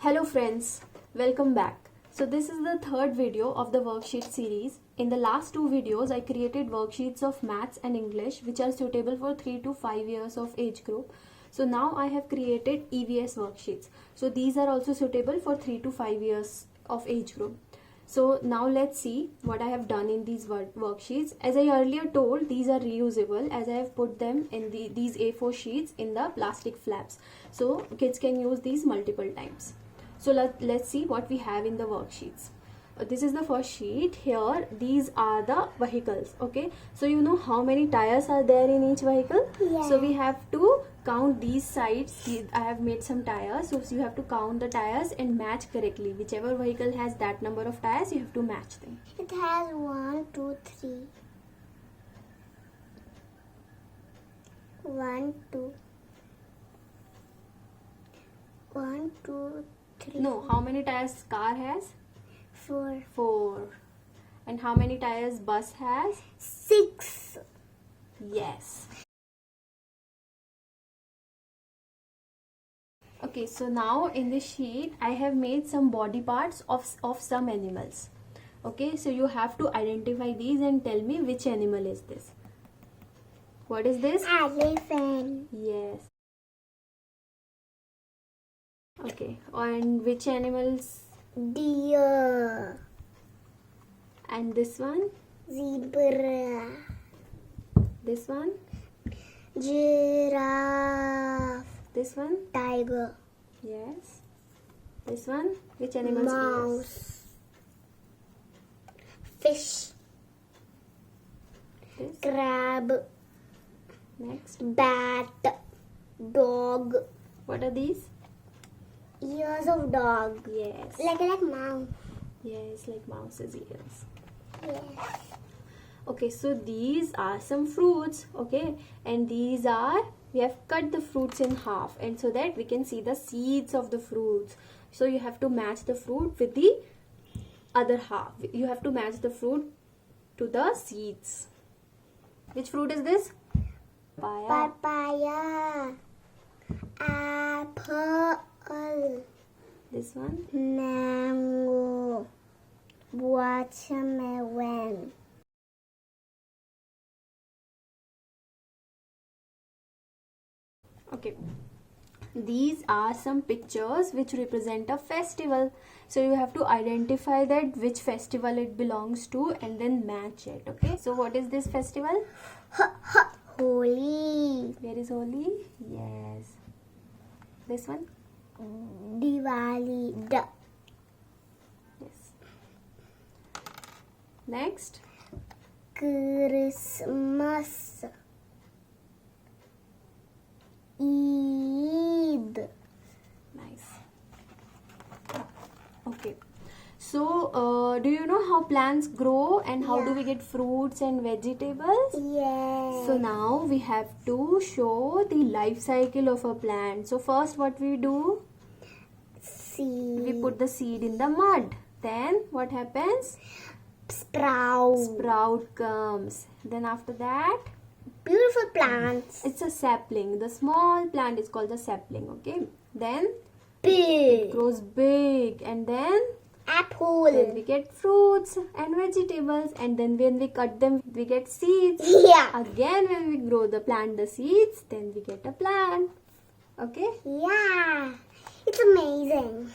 Hello friends, welcome back. So this is the third video of the worksheet series. In the last two videos, I created worksheets of maths and English which are suitable for 3 to 5 years of age group. So now I have created EVS worksheets. So these are also suitable for 3 to 5 years of age group. So now let's see what I have done in these worksheets. As I earlier told, these are reusable as I have put them in these A4 sheets in the plastic flaps. So kids can use these multiple times. So let's see what we have in the worksheets. This is the first sheet. Here these are the vehicles. Okay, so you know how many tires are there in each vehicle? Yeah. So we have to count these sides. I have made some tires, so you have to count the tires and match correctly. Whichever vehicle has that number of tires, you have to match them. It has 1, 2, 3. 1, 2. 1, 2, 3. No, how many tires car has? 4. 4. And how many tires bus has? 6. Yes. Okay, so now in this sheet I have made some body parts of some animals. Okay, so you have to identify these and tell me which animal is this. What is this? Elephant. Yes. Okay, and which animals? Deer. And this one? Zebra. This one? Giraffe. This one? Tiger. Yes. This one? Which animal's ears? Mouse. Fish. This? Crab. Next. Bat. Dog. What are these? Ears of dog. Yes. Like mouse. Yes, like mouse's ears. Yes. Okay, so these are some fruits. Okay, and these are, we have cut the fruits in half, and so that we can see the seeds of the fruits. So you have to match the fruit with the other half. You have to match the fruit to the seeds. Which fruit is this? Papaya. Papaya. Apple. This one? Mango. Watermelon. Okay, these are some pictures which represent a festival. So you have to identify that which festival it belongs to and then match it. Okay, so what is this festival? Holi. Where is Holi? Yes. This one? Diwali. Yes. Next? Christmas. Eid. Nice. Okay. So, do you know how plants grow and how do we get fruits and vegetables? Yes. So now we have to show the life cycle of a plant. So first what we do? Seed. We put the seed in the mud. Then what happens? Sprout. Sprout comes. Then after that, Beautiful plants. it's a sapling. The small plant is called the sapling. Okay. Then Big. grows big, and then Apple. we get fruits and vegetables, and then when we cut them we get seeds. Yeah. Again when we grow the plant the seeds, then we get a plant. Okay. Yeah. It's amazing.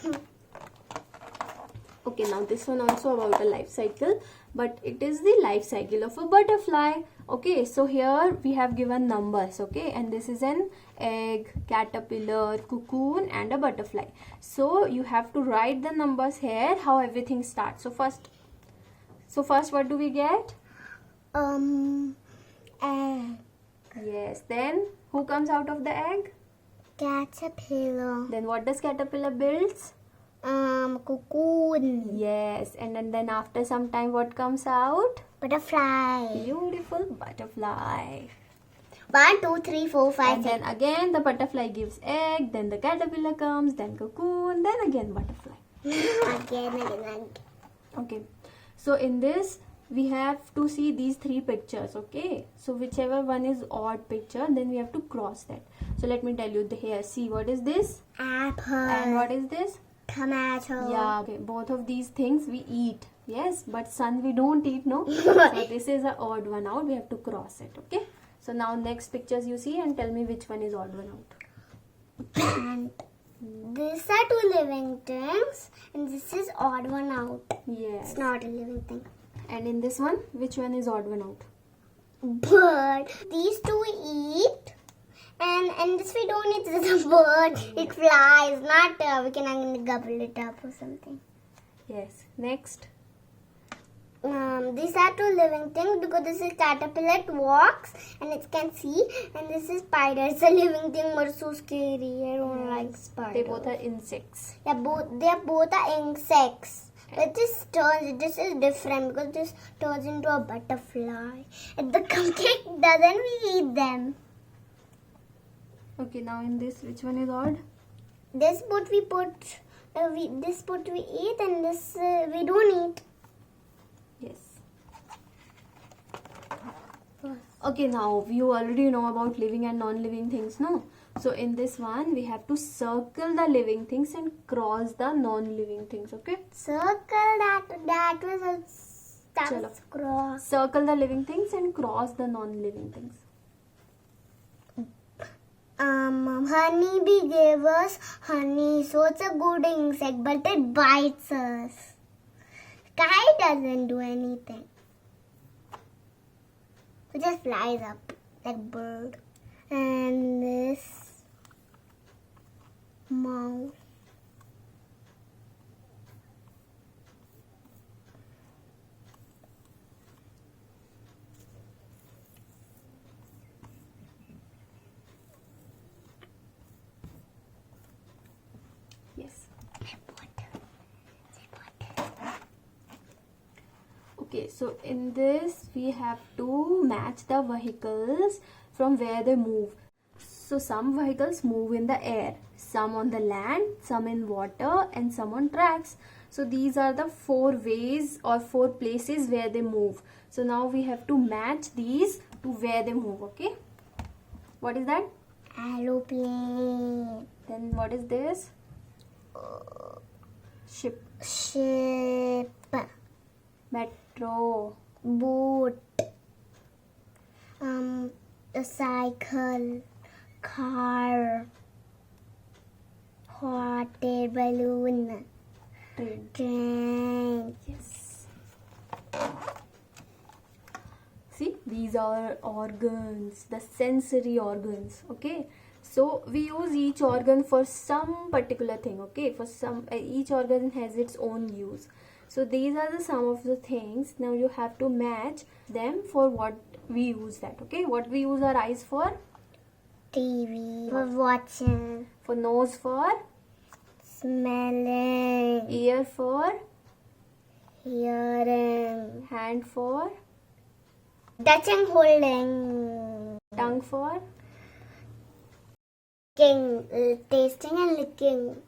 Okay, now this one also about a life cycle, but it is the life cycle of a butterfly. Okay, so here we have given numbers. Okay, and this is an egg, caterpillar, cocoon and a butterfly. So you have to write the numbers here, how everything starts. So first what do we get? Egg. Yes. Then who comes out of the egg? Caterpillar. Then what does caterpillar builds? Cocoon. Yes. And then after some time what comes out? Butterfly. Beautiful butterfly. 1, 2, 3, 4, 5, And 6. then again the butterfly gives egg, then the caterpillar comes, then cocoon, then again butterfly. Again. Okay. So in this we have to see these three pictures. Okay. So whichever one is odd picture, then we have to cross that. So let me tell you here. See, what is this? Apple. And what is this? Tomato. Yeah, okay. Both of these things we eat. Yes, but sun we don't eat, no? So this is an odd one out. We have to cross it, okay? So now next pictures you see and tell me which one is odd one out. And these are two living things, and this is odd one out. Yes. It's not a living thing. And in this one, which one is odd one out? Bird. These two we eat, and this we don't eat. This is a bird. It flies. Not we can gobble it up or something. Yes. Next. These are two living things because this is caterpillar. It walks and it can see, and this is spider. It's a living thing, but so scary. I don't like spiders. They both are insects. Yeah, they are both are insects. But this is different because this turns into a butterfly. And the cupcake doesn't we eat them. Okay, now in this, which one is odd? This boat we put, this boat we eat, and this we don't eat. Yes. Okay, now you already know about living and non-living things, no? So in this one, we have to circle the living things and cross the non-living things, okay? Circle that was Chalo. cross. Circle the living things and cross the non-living things. Honeybee gave us honey, so it's a good insect, but it bites us. Kite doesn't do anything. It just flies up like bird. And this mouse. Yes. Okay, so in this we have to match the vehicles from where they move. So some vehicles move in the air, some on the land, some in water, and some on tracks. So these are the 4 ways or 4 places where they move. So now we have to match these to where they move, okay? What is that? Aeroplane. Then what is this? Ship. Ship. Metro. Boat. A cycle. Car. Hot air balloon. Train. Train. Yes. See, these are organs, the sensory organs, okay? So we use each organ for some particular thing, okay? For some, each organ has its own use. So these are the some of the things. Now you have to match them for what we use that, okay? What we use our eyes for? TV. For watching. For nose for? Smelling. Ear for? Hearing. Hand for? Touching, holding. Tongue for? Licking, tasting and licking.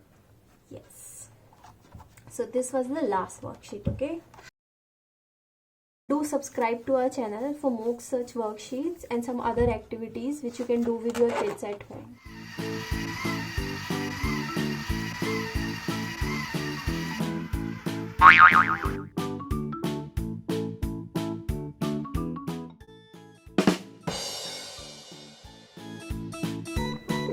Yes. So this was the last worksheet, okay? Do subscribe to our channel for more such worksheets and some other activities which you can do with your kids at home.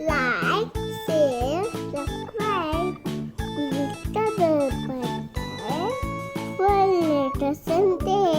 Like, share, subscribe, click the bell button for latest updates.